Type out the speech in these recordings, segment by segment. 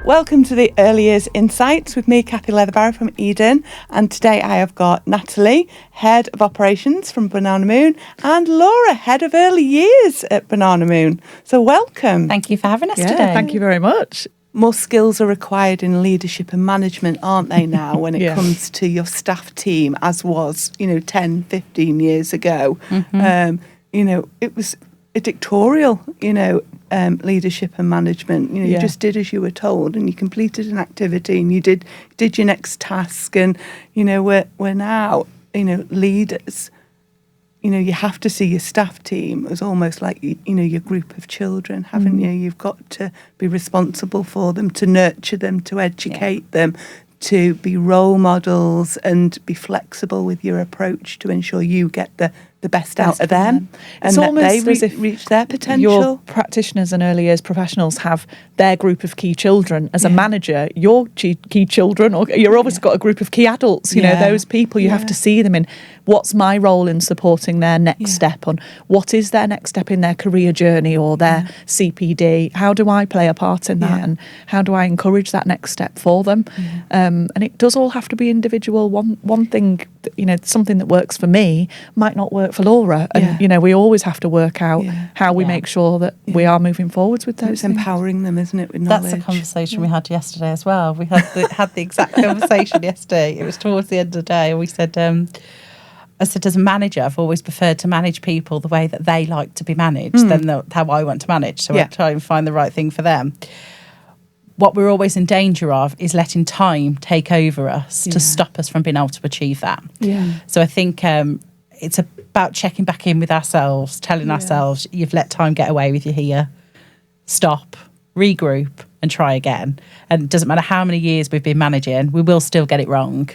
Welcome to the Early Years Insights with me, Kathy Leatherbarrow from Eden. And today I have got Natalie, Head of Operations from Banana Moon, and Laura, Head of Early Years at Banana Moon. So welcome. Thank you for having us today. Thank you very much. More skills are required in leadership and management, aren't they now, when it comes to your staff team, as was, 10, 15 years ago. It was a dictatorial, leadership and management. You just did as you were told, and you completed an activity, and you did your next task. And we're now leaders. You have to see your staff team as almost like your group of children, haven't you? You've got to be responsible for them, to nurture them, to educate them, to be role models, and be flexible with your approach to ensure you get the best out of them, and it's that almost they as if reach their potential. Your practitioners and early years professionals have their group of key children. As a manager, your key children, or you're obviously got a group of key adults. Those people, you have to see them in what's my role in supporting their next step, on what is their next step in their career journey or their CPD. How do I play a part in that, and how do I encourage that next step for them? And it does all have to be individual. One thing, something that works for me might not work for Laura, and we always have to work out how we make sure that we are moving forwards with those. It's empowering them, isn't it, with knowledge? That's the conversation we had yesterday as well. We had the exact conversation yesterday. It was towards the end of the day, and we said, I said, as a manager, I've always preferred to manage people the way that they like to be managed than how I want to manage. So I try and find the right thing for them. What we're always in danger of is letting time take over us to stop us from being able to achieve that. So I think it's about checking back in with ourselves, telling ourselves, you've let time get away with you here. Stop, regroup, and try again. And it doesn't matter how many years we've been managing, we will still get it wrong.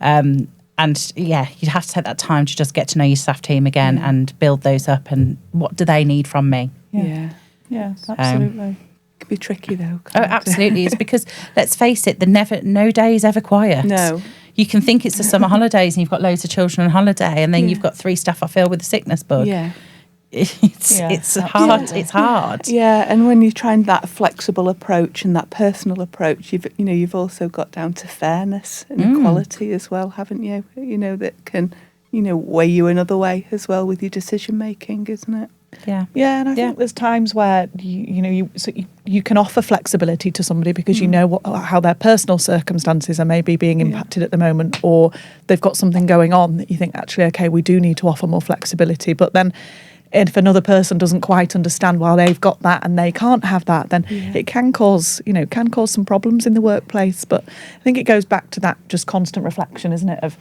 And you'd have to take that time to just get to know your staff team again and build those up. And what do they need from me? Yeah, absolutely. It can be tricky though. Absolutely. It's because, let's face it, no day is ever quiet. No. You can think it's the summer holidays and you've got loads of children on holiday, and then you've got 3 staff off ill with a sickness bug. It's hard. It's hard. And when you're trying that flexible approach and that personal approach, you've also got down to fairness and equality as well, haven't you? That can weigh you another way as well with your decision making, isn't it? And I think there's times where you can offer flexibility to somebody because how their personal circumstances are maybe being impacted at the moment, or they've got something going on that you think, actually, okay, we do need to offer more flexibility. But then if another person doesn't quite understand why they've got that and they can't have that, then it can cause some problems in the workplace. But I think it goes back to that just constant reflection, isn't it? Of,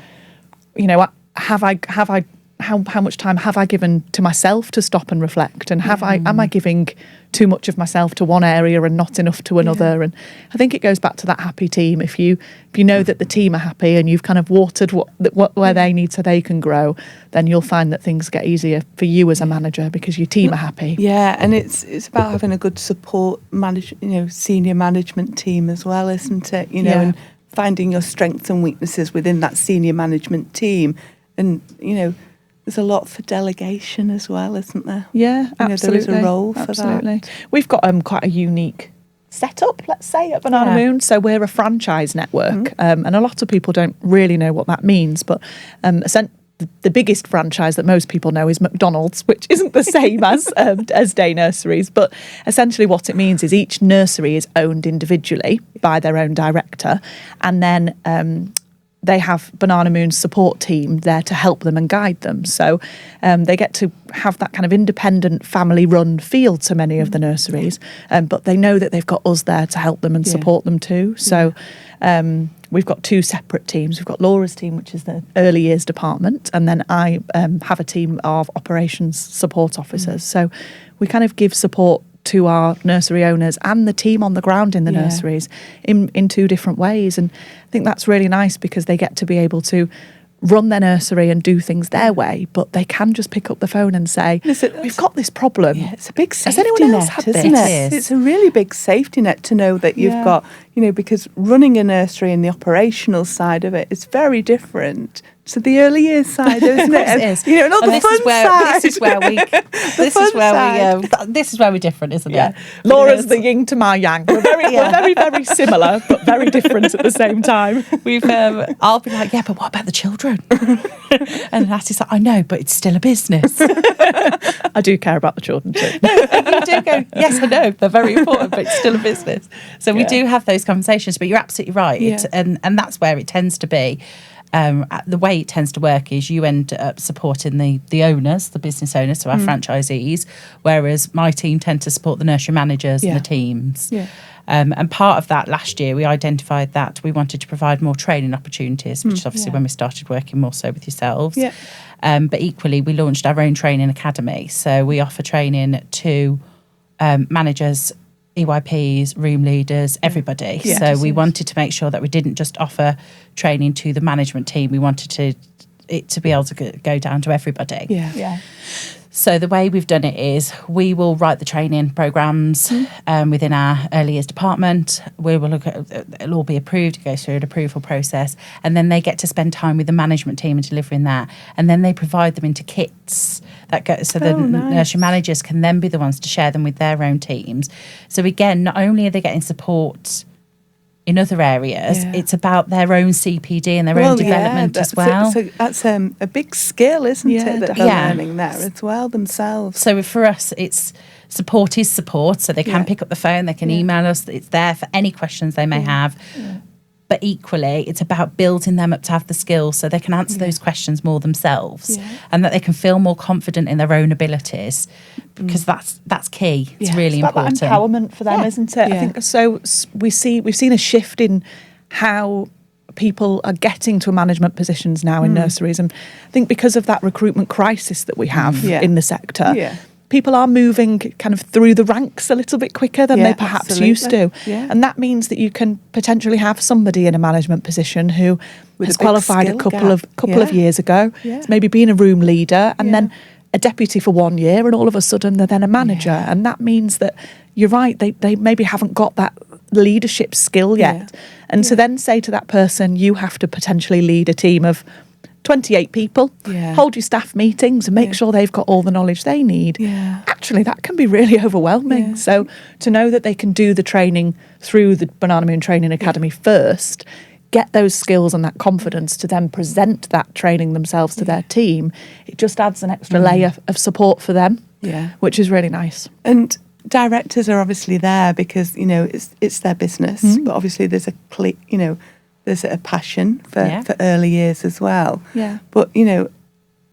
how much time have I given to myself to stop and reflect, and am I giving too much of myself to one area and not enough to another? And I think it goes back to that happy team. If you know that the team are happy and you've kind of watered where they need so they can grow, then you'll find that things get easier for you as a manager because your team are happy. And it's about having a good support senior management team as well, isn't it? And finding your strengths and weaknesses within that senior management team, and there's a lot for delegation as well, isn't there? Yeah, absolutely. There is a role for that. We've got quite a unique setup, let's say, at Banana Moon. So we're a franchise network, and a lot of people don't really know what that means. But the biggest franchise that most people know is McDonald's, which isn't the same as day nurseries. But essentially what it means is each nursery is owned individually by their own director, and then they have Banana Moon's support team there to help them and guide them. So they get to have that kind of independent family-run feel to many of the nurseries, but they know that they've got us there to help them and support them too. So we've got 2 separate teams. We've got Laura's team, which is the early years department, and then I have a team of operations support officers. So we kind of give support to our nursery owners and the team on the ground in the nurseries in 2 different ways. And I think that's really nice because they get to be able to run their nursery and do things their way, but they can just pick up the phone and say, we've got this problem. It's a big safety Has anyone else net, had isn't this? it? It's a really big safety net to know that you've got, because running a nursery and the operational side of it is very different to the early years side, isn't it? It is. And the fun side. This is where we're different, isn't it? Laura's the yin to my yang. We're very, very similar, but very different at the same time. I'll be like, yeah, but what about the children? And Natalie's like, I know, but it's still a business. I do care about the children too. You do go, yes, I know, they're very important, but it's still a business. So we do have those conversations, but you're absolutely right. Yeah. And that's where it tends to be. The way it tends to work is you end up supporting the owners, the business owners, so our franchisees, whereas my team tend to support the nursery managers and the teams. Yeah. And part of that last year, we identified that we wanted to provide more training opportunities, which is obviously when we started working more so with yourselves. Yeah. But equally, we launched our own training academy. So we offer training to managers, EYPs, room leaders, everybody. Yeah. So we wanted to make sure that we didn't just offer training to the management team. We wanted it to be able to go down to everybody. Yeah. So the way we've done it is we will write the training programmes within our early years department. We will look at it'll all be approved, it goes through an approval process, and then they get to spend time with the management team and delivering that. And then they provide them into kits that go so the nursery managers can then be the ones to share them with their own teams. So again, not only are they getting support in other areas, it's about their own CPD and their own development as well. That's a big skill, isn't it, that they're learning there as well themselves. So for us, it's support is support. So they can pick up the phone, they can email us. It's there for any questions they may have. But equally, it's about building them up to have the skills so they can answer those questions more themselves and that they can feel more confident in their own abilities, because that's key. It's really important. That empowerment for them, isn't it? I think so. We've seen a shift in how people are getting to management positions now in nurseries, and I think because of that recruitment crisis that we have in the sector. People are moving kind of through the ranks a little bit quicker than they perhaps used to. And that means that you can potentially have somebody in a management position who has qualified a couple of years ago. It's maybe been a room leader and then a deputy for 1 year, and all of a sudden they're then a manager. And that means that you're right, they maybe haven't got that leadership skill yet. And to then say to that person, you have to potentially lead a team of 28 people, hold your staff meetings and make sure they've got all the knowledge they need. Actually, that can be really overwhelming. So to know that they can do the training through the Banana Moon Training Academy first, get those skills and that confidence to then present that training themselves to their team, it just adds an extra layer of support for them, which is really nice. And directors are obviously there because, it's their business, but obviously there's there's a passion for early years as well. But,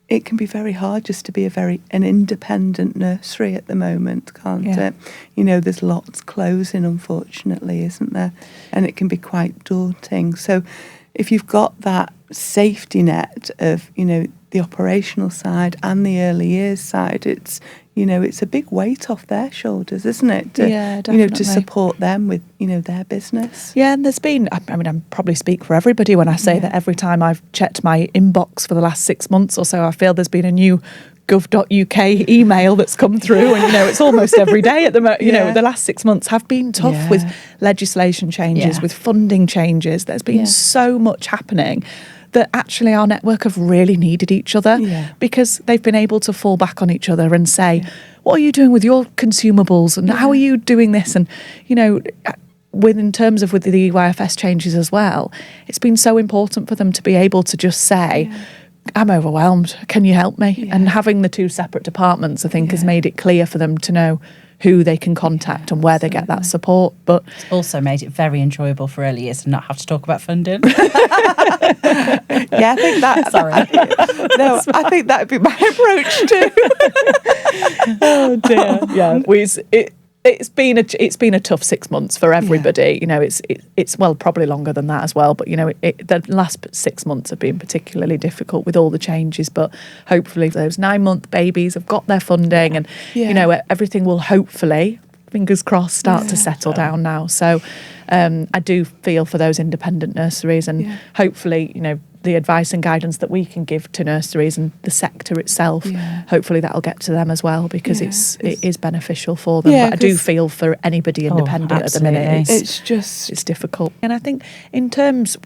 it can be very hard just to be an independent nursery at the moment, can't it? There's lots closing, unfortunately, isn't there? And it can be quite daunting. So if you've got that safety net of, the operational side and the early years side, it's a big weight off their shoulders, isn't it? Definitely. To support them with, their business. Yeah, and there's been, I probably speak for everybody when I say that every time I've checked my inbox for the last 6 months or so, I feel there's been a new gov.uk email that's come through, and it's almost every day at the moment. The last 6 months have been tough with legislation changes, with funding changes. There's been so much happening that actually our network have really needed each other because they've been able to fall back on each other and say, what are you doing with your consumables and how are you doing this? And, in terms of with the EYFS changes as well, it's been so important for them to be able to just say, I'm overwhelmed, can you help me? And having the two separate departments, I think, has made it clear for them to know who they can contact and where they get that support. But it's also made it very enjoyable for early years to not have to talk about funding. I think that. Sorry, I think that would be my approach too. Oh dear, It's been a tough 6 months for everybody. It's probably longer than that as well. But the last 6 months have been particularly difficult with all the changes. But hopefully those 9-month babies have got their funding, and everything will hopefully, fingers crossed, start to settle down now. So I do feel for those independent nurseries, and hopefully the advice and guidance that we can give to nurseries and the sector sector itself, hopefully that'll get to them as well, because it is beneficial for them. But I do feel for anybody independent at the minute, it's difficult. And I think in terms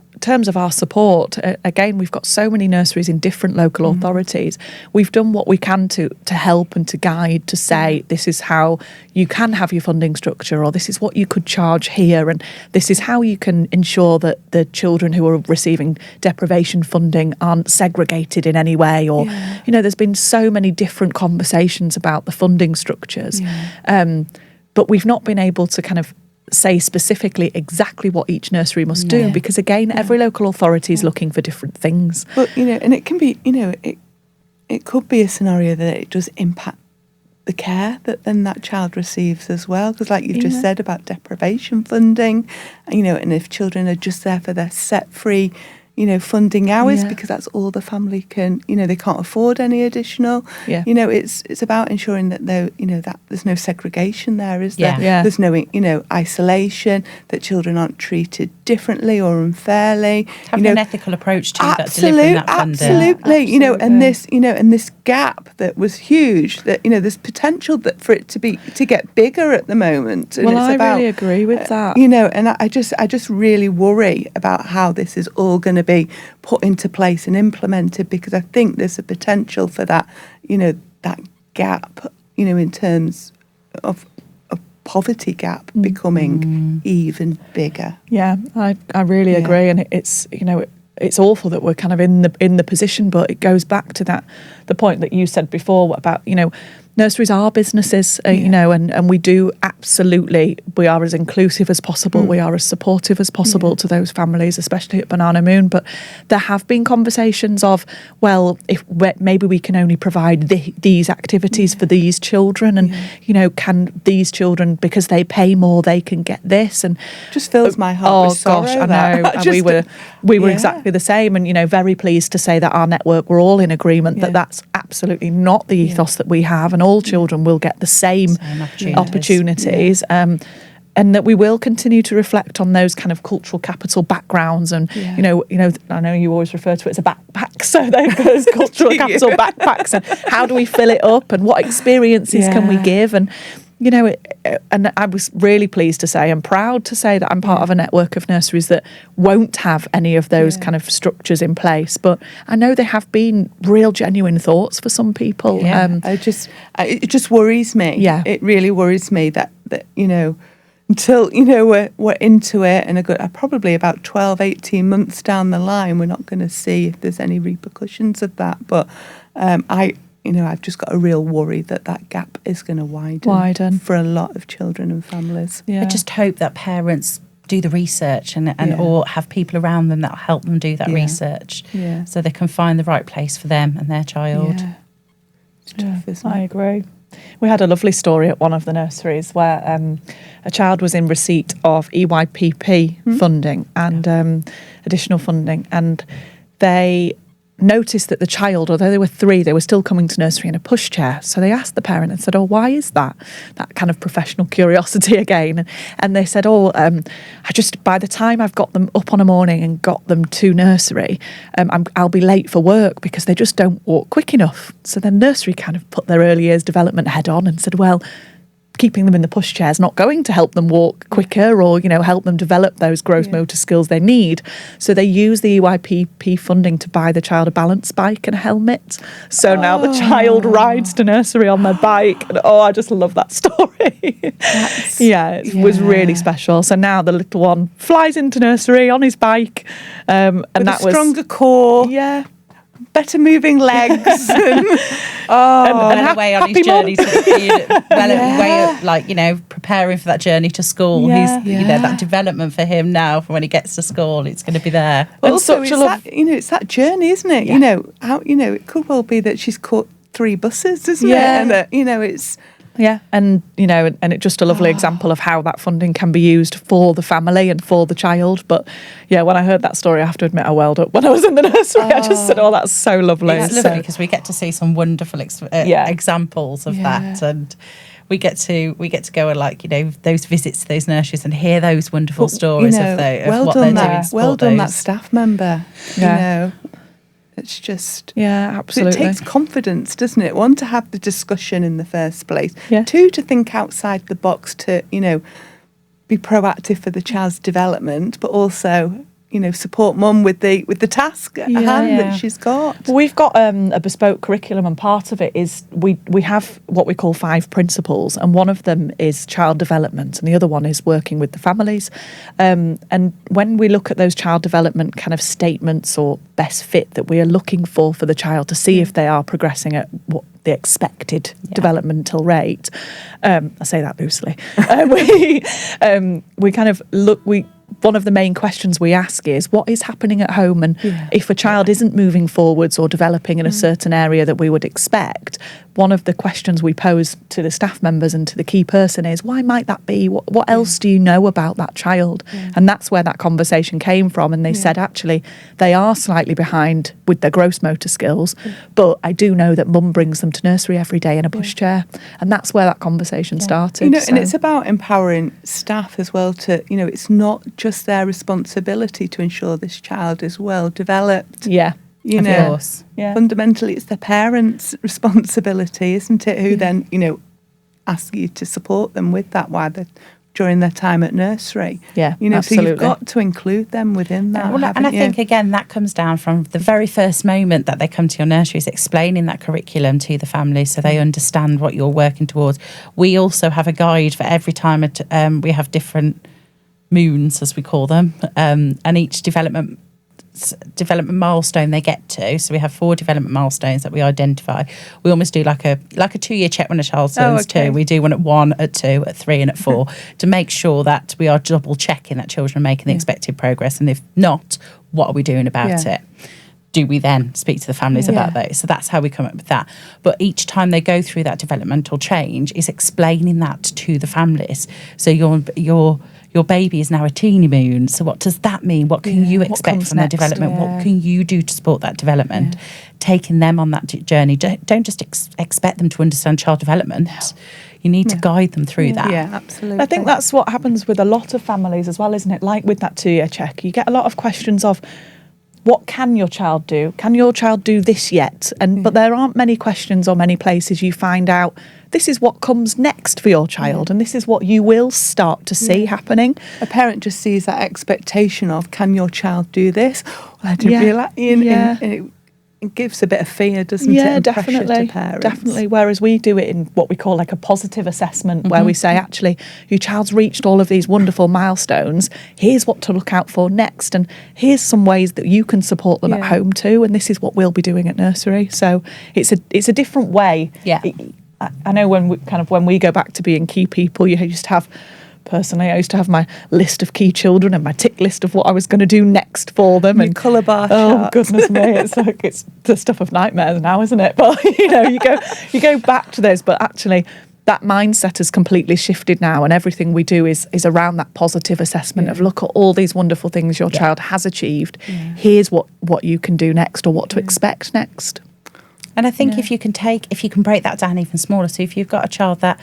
of our support, again, we've got so many nurseries in different local authorities. We've done what we can to help and to guide, to say this is how you can have your funding structure, or this is what you could charge here, and this is how you can ensure that the children who are receiving deprivation funding aren't segregated in any way, or there's been so many different conversations about the funding structures, but we've not been able to kind of say specifically exactly what each nursery must do, because again, every local authority is looking for different things. But and it can be, it could be a scenario that it does impact the care that then that child receives as well, because like you've just said about deprivation funding, and if children are just there for their set free funding hours, because that's all the family can, they can't afford any additional. It's about ensuring that that there's no segregation there, is there? There's no, isolation, that children aren't treated differently or unfairly. Having an ethical approach to that, delivering that funding. Absolutely. And this gap that was huge, that, there's potential for it to get bigger at the moment. And well, I really agree with that. And I just really worry about how this is all going to be put into place and implemented, because I think there's a potential for that, that gap, in terms of a poverty gap becoming even bigger. Yeah, I really agree, and it's it's awful that we're kind of in the position, but it goes back to the point that you said before about nurseries are businesses, and we do absolutely, we are as inclusive as possible, we are as supportive as possible to those families, especially at Banana Moon. But there have been conversations of, well, if maybe we can only provide these activities for these children, and can these children, because they pay more, they can get this, and just fills my heart with sorrow. Gosh, I know. And we were exactly the same, and very pleased to say that our network, we're all in agreement that that's absolutely not the ethos that we have, and all children will get the same opportunities. And that we will continue to reflect on those kind of cultural capital backgrounds, and I know you always refer to it as a backpack, so those cultural capital backpacks, and how do we fill it up, and what experiences can we give, and and I was really pleased to say, and proud to say, that I'm part of a network of nurseries that won't have any of those kind of structures in place. But I know there have been real genuine thoughts for some people. It just worries me. Yeah, it really worries me that until we're into it, and probably about 12, 18 months down the line, we're not going to see if there's any repercussions of that. But I've just got a real worry that gap is going to widen for a lot of children and families. I just hope that parents do the research and or have people around them that will help them do that research, so they can find the right place for them and their child. It's tough, isn't it? I agree. We had a lovely story at one of the nurseries where a child was in receipt of EYPP funding and additional funding, and they noticed that the child, although they were 3, they were still coming to nursery in a pushchair. So they asked the parent and said, why is that? That kind of professional curiosity again. And they said, by the time I've got them up on a morning and got them to nursery, I'll be late for work because they just don't walk quick enough. So then nursery kind of put their early years development head on and said, well, keeping them in the pushchair is not going to help them walk quicker or, help them develop those gross motor skills they need. So they use the EYPP funding to buy the child a balance bike and a helmet. So now the child rides to nursery on their bike. And I just love that story. It was really special. So now the little one flies into nursery on his bike. And with that a stronger core. Yeah. Better moving legs. and away on his journey preparing for that journey to school. He's that development for him now, for when he gets to school, it's going to be there. Well, also, it's that journey, isn't it? It could well be that she's caught 3 buses, isn't it? And it's. Yeah, and it's just a lovely example of how that funding can be used for the family and for the child. But when I heard that story, I have to admit I welled up when I was in the nursery. I just said, that's so lovely. It's lovely because we get to see some wonderful examples of that, and we get to go and those visits to those nurseries and hear those wonderful stories of what they're doing. Well done, that staff member. It's just... Yeah, absolutely. It takes confidence, doesn't it? One, to have the discussion in the first place. Yeah. Two, to think outside the box, to, be proactive for the child's development, but also, support mum with the task at hand that she's got. Well, we've got a bespoke curriculum, and part of it is we have what we call 5 principles, and one of them is child development, and the other one is working with the families. And when we look at those child development kind of statements or best fit that we are looking for the child to see if they are progressing at what the expected developmental rate, I say that loosely. We kind of look. One of the main questions we ask is, what is happening at home? And if a child isn't moving forwards or developing in a certain area that we would expect, one of the questions we pose to the staff members and to the key person is, why might that be? What else do you know about that child? And that's where that conversation came from. And they said, actually, they are slightly behind with their gross motor skills, but I do know that mum brings them to nursery every day in a pushchair. And that's where that conversation started. And it's about empowering staff as well to, it's not just their responsibility to ensure this child is well developed. Yeah. Of course. Yeah. Fundamentally, it's the parents' responsibility, isn't it? Who then, ask you to support them with that during their time at nursery. Yeah, absolutely. So you've got to include them within that. Well, and I think, again, that comes down from the very first moment that they come to your nursery, is explaining that curriculum to the family so they understand what you're working towards. We also have a guide for every time we have different moons, as we call them, and each development milestone they get to. So we have 4 development milestones that we identify. We almost do like a 2-year check when a child turns 2. We do one at 1, at 2, at 3 and at 4 to make sure that we are double checking that children are making the expected progress, and if not, what are we doing about it? Do we then speak to the families about those? So that's how we come up with that. But each time they go through that developmental change is explaining that to the families. So your baby is now a teeny moon. So what does that mean? What can you expect from their development? What can you do to support that development? Taking them on that journey. Don't just expect them to understand child development. No. You need to guide them through that. Yeah, absolutely. I think that's what happens with a lot of families as well, isn't it? Like with that 2-year check, you get a lot of questions of, what can your child do? Can your child do this yet? But there aren't many questions or many places you find out, this is what comes next for your child, and this is what you will start to see happening. A parent just sees that expectation of, can your child do this? Well, I didn't realise. It gives a bit of fear, doesn't it? Yeah, definitely. Pressure to parents. Definitely. Whereas we do it in what we call like a positive assessment, where we say, actually, your child's reached all of these wonderful milestones. Here's what to look out for next, and here's some ways that you can support them at home too. And this is what we'll be doing at nursery. So it's a different way. Yeah. I know when we go back to being key people, you used to have. Personally, I used to have my list of key children and my tick list of what I was going to do next for them. And colour bar charts. Oh, goodness me, it's the stuff of nightmares now, isn't it? But you go back to those. But actually, that mindset has completely shifted now, and everything we do is around that positive assessment of, look at all these wonderful things your child has achieved. Here's what you can do next, or what to expect next. And I think if you can break that down even smaller. So if you've got a child that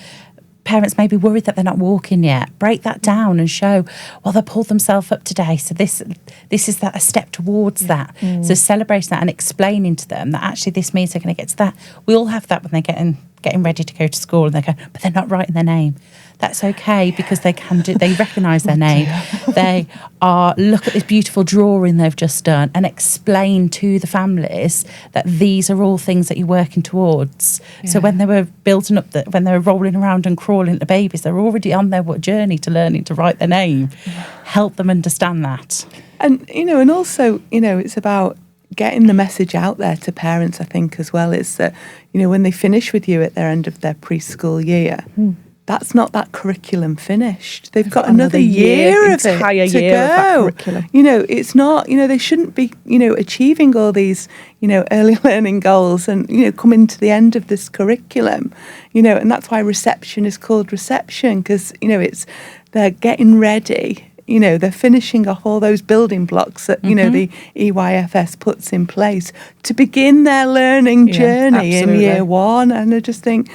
parents may be worried that they're not walking yet, break that down and show, well, they pulled themselves up today, so this is a step towards that. So celebrating that and explaining to them that actually this means they're going to get to that. We all have that when they're getting ready to go to school, and they go, but they're not writing their name. That's okay, because they recognise their name. They look at this beautiful drawing they've just done and explain to the families that these are all things that you're working towards. So when they were building up, when they were rolling around and crawling at the babies, they're already on their journey to learning to write their name. Help them understand that. And, and also, it's about getting the message out there to parents, I think, as well, is that, when they finish with you at their end of their preschool year, that's not that curriculum finished. They've got another year of it to go. It's not, they shouldn't be, achieving all these, early learning goals and, coming to the end of this curriculum, and that's why reception is called reception, because, they're getting ready. They're finishing off all those building blocks that, the EYFS puts in place to begin their learning journey in year 1. And I just think,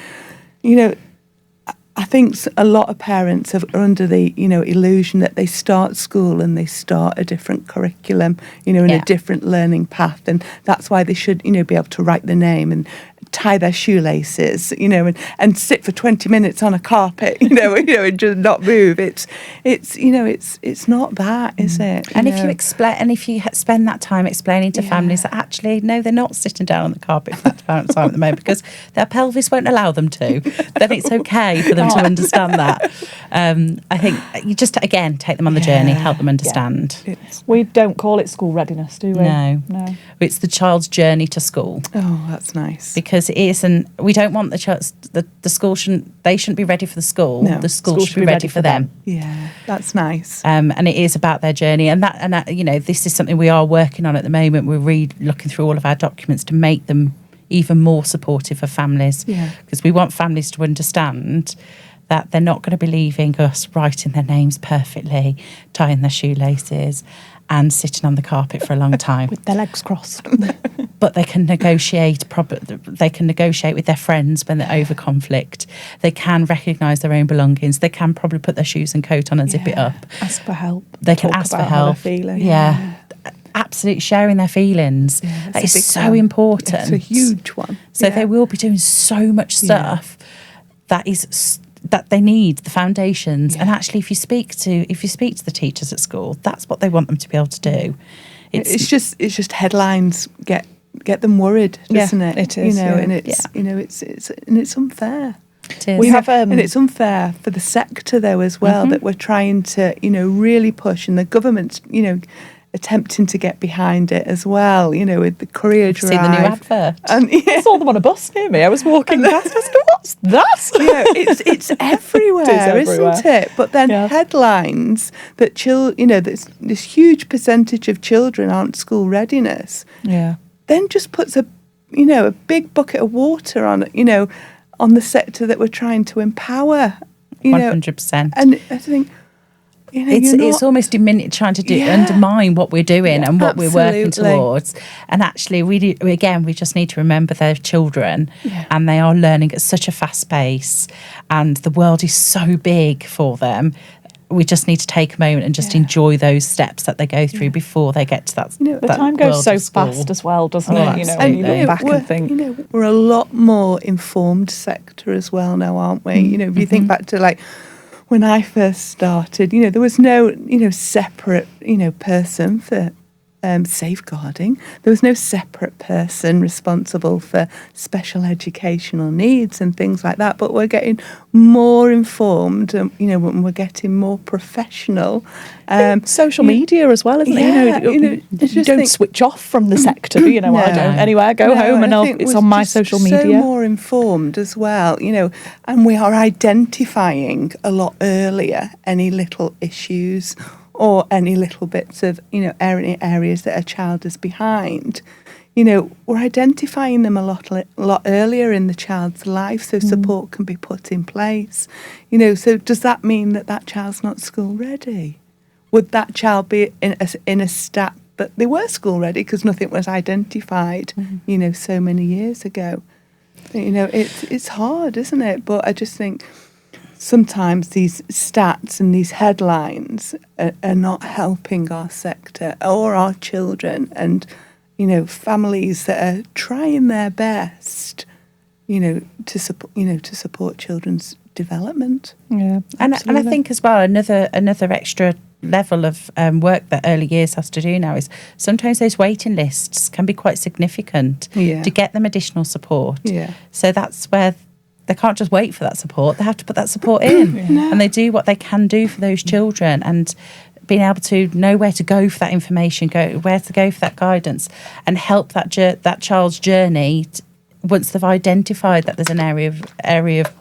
I think a lot of parents are under the, illusion that they start school and they start a different curriculum, in a different learning path. And that's why they should, be able to write their name and tie their shoelaces, and sit for 20 minutes on a carpet, and just not move. It's not that, is it? And if you explain, and if you spend that time explaining to families that actually, no, they're not sitting down on the carpet for that amount of time at the moment because their pelvis won't allow them to, then it's okay for them to understand that. I think you just, again, take them on the journey, help them understand. Yeah. We don't call it school readiness, do we? No. It's the child's journey to school. Oh, that's nice. Because it isn't, we don't want the school they shouldn't be ready for the school. No, the school should be ready for them. Yeah, that's nice. And it is about their journey, and that this is something we are working on at the moment. We're looking through all of our documents to make them even more supportive of families, because we want families to understand that they're not going to be leaving us writing their names perfectly, tying their shoelaces, and sitting on the carpet for a long time with their legs crossed. But they can negotiate. They can negotiate with their friends when they're over conflict. They can recognise their own belongings. They can probably put their shoes and coat on and zip it up. Ask for help. They can ask for help. Yeah. Absolutely sharing their feelings. That is so important. It's a huge one. So they will be doing so much stuff that they need, the foundations. And actually, if you speak to the teachers at school, that's what they want them to be able to do. It's just headlines get them worried, doesn't it? It is, and it's unfair. It is. We have, and it's unfair for the sector though as well, that we're trying to really push, and the government's attempting to get behind it as well, with the career drive. Seen the new advert? And, I saw them on a bus near me. I was walking past. I was going, what's that? It's everywhere, isn't it? But then headlines that this huge percentage of children aren't school readiness. Yeah. Then just puts a big bucket of water on on the sector that we're trying to empower. 100%. And I think. It's almost trying to undermine what we're doing and what we're working towards. And actually, we just need to remember they're children, and they are learning at such a fast pace, and the world is so big for them. We just need to take a moment and just enjoy those steps that they go through before they get to that. The time goes so fast as well, doesn't it? And you look back and think we're a lot more informed sector as well now, aren't we? If you think back to when I first started, there was no, separate, person for safeguarding. There was no separate person responsible for special educational needs and things like that. But we're getting more informed, when we're getting more professional. Social media as well, isn't it? You don't switch off from the sector. I don't. Anyway, I go home and it's on my social media. So more informed as well, and we are identifying a lot earlier any little issues or any little bits of, areas that a child is behind. We're identifying them a lot earlier in the child's life, so support can be put in place. So does that mean that child's not school ready? Would that child be in a stat, but they were school ready because nothing was identified, so many years ago? It's hard, isn't it? But I just think sometimes these stats and these headlines are not helping our sector or our children, and families that are trying their best to support children's development. And I think as well another extra level of work that early years has to do now is sometimes those waiting lists can be quite significant to get them additional support. So that's where they can't just wait for that support. They have to put that support in. And they do what they can do for those children, and being able to know where to go for that information, where to go for that guidance, and help that child's journey once they've identified that there's an area of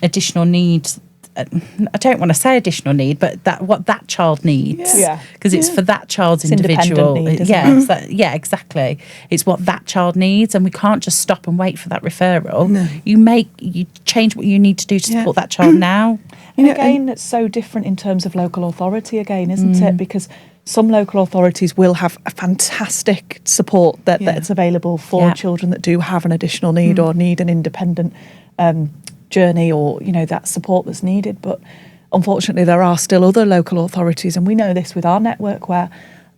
additional needs. I don't want to say additional need, but what that child needs, because it's for that child's individual need, exactly. It's what that child needs, and we can't just stop and wait for that referral. You change what you need to do to support that child now. And again, it's so different in terms of local authority again, isn't it? Because some local authorities will have a fantastic support that's available for children that do have an additional need or need an independent journey or, that support that's needed. But unfortunately, there are still other local authorities, and we know this with our network, where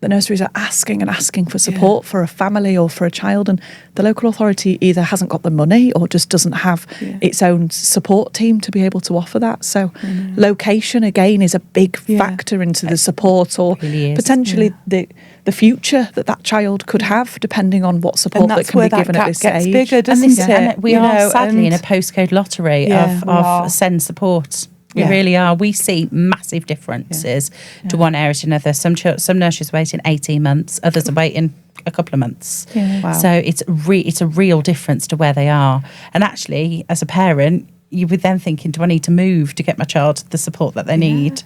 the nurseries are asking for support for a family or for a child, and the local authority either hasn't got the money or just doesn't have its own support team to be able to offer that. So location, again, is a big factor into the support, or really potentially the future that child could have, depending on what support that can be given at this stage. Bigger, doesn't it? And we are sadly in a postcode lottery of SEND support. We really are. We see massive differences to one area to another. Some nurseries waiting 18 months, others are waiting a couple of months. Yeah. Wow. So it's a real difference to where they are. And actually, as a parent, you would then thinking, do I need to move to get my child the support that they need?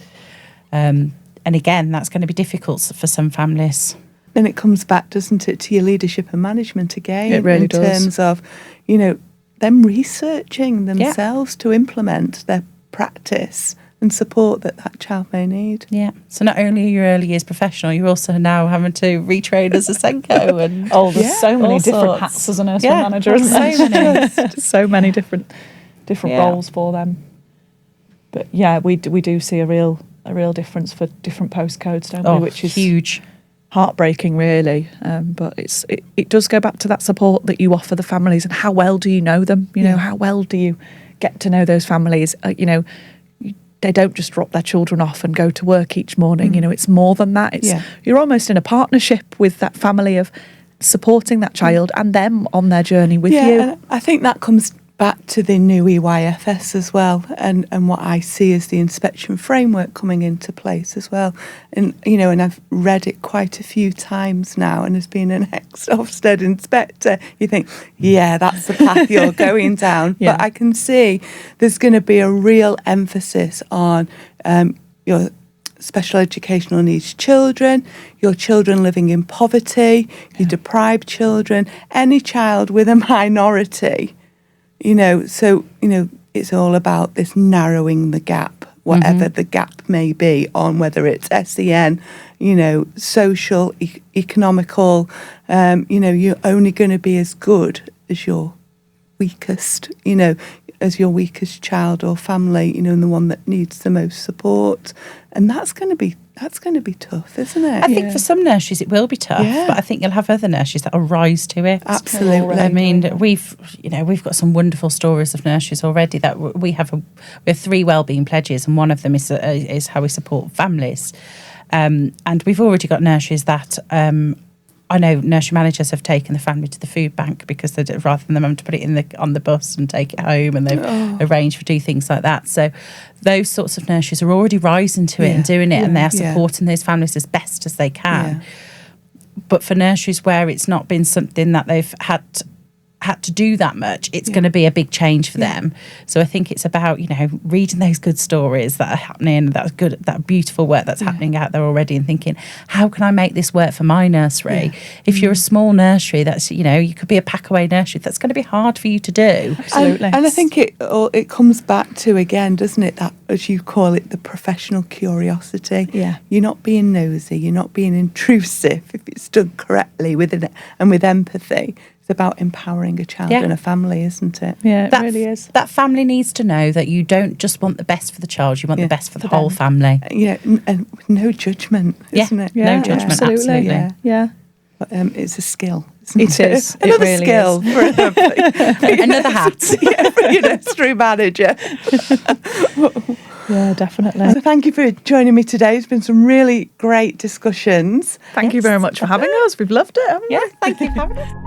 And again, that's going to be difficult for some families. Then it comes back, doesn't it, to your leadership and management again. It really does. In terms of, them researching themselves to implement their practice and support that child may need. Yeah. So not only are you early years professional, you're also now having to retrain as a Senko and there's so many different hats as a nursery manager, isn't there? So many. So many different roles for them. But we do see a real difference for different postcodes, don't we? Which is huge. Heartbreaking, really. But it does go back to that support that you offer the families, and how well do you know them? How well do you get to know those families? They don't just drop their children off and go to work each morning. It's more than that. You're almost in a partnership with that family of supporting that child and them on their journey with you. And I think that comes back to the new EYFS as well, and what I see as the inspection framework coming into place as well. And and I've read it quite a few times now, and as being an ex-Ofsted inspector, you think, that's the path you're going down. But I can see there's going to be a real emphasis on your special educational needs children, your children living in poverty, your deprived children, any child with a minority. It's all about this narrowing the gap, whatever the gap may be, on whether it's SEN, social, economical. You're only going to be as good as your weakest, as your weakest child or family, and the one that needs the most support. And that's going to be tough, isn't it? I think for some nurseries it will be tough, but I think you'll have other nurseries that will rise to it. Absolutely. I mean, we've got some wonderful stories of nurseries already that we have 3 wellbeing pledges, and one of them is how we support families. And we've already got nurseries that I know nursery managers have taken the family to the food bank because rather than them having to put it on the bus and take it home, and they've arranged to do things like that. So those sorts of nurseries are already rising to it and doing it, and they are supporting those families as best as they can. But for nurseries where it's not been something that they've had to do that much, it's going to be a big change for them. So I think it's about reading those good stories that are happening, that beautiful work that's happening out there already, and thinking, how can I make this work for my nursery? If you're a small nursery, that's you could be a packaway nursery, that's going to be hard for you to do. Absolutely. And I think it comes back to, again, doesn't it, that, as you call it, the professional curiosity. You're not being nosy, you're not being intrusive if it's done correctly with empathy. It's about empowering a child and a family, isn't it? Yeah, it really is. That family needs to know that you don't just want the best for the child, you want the best for the whole family. And with no judgment, isn't it? No judgment, absolutely. Yeah. But it's a skill, isn't it? It is. Another really skill is. for Another hat. for your nursery manager. Yeah, definitely. So thank you for joining me today. It's been some really great discussions. Thank you very much for having us. We've loved it, haven't we? Thank you for having us.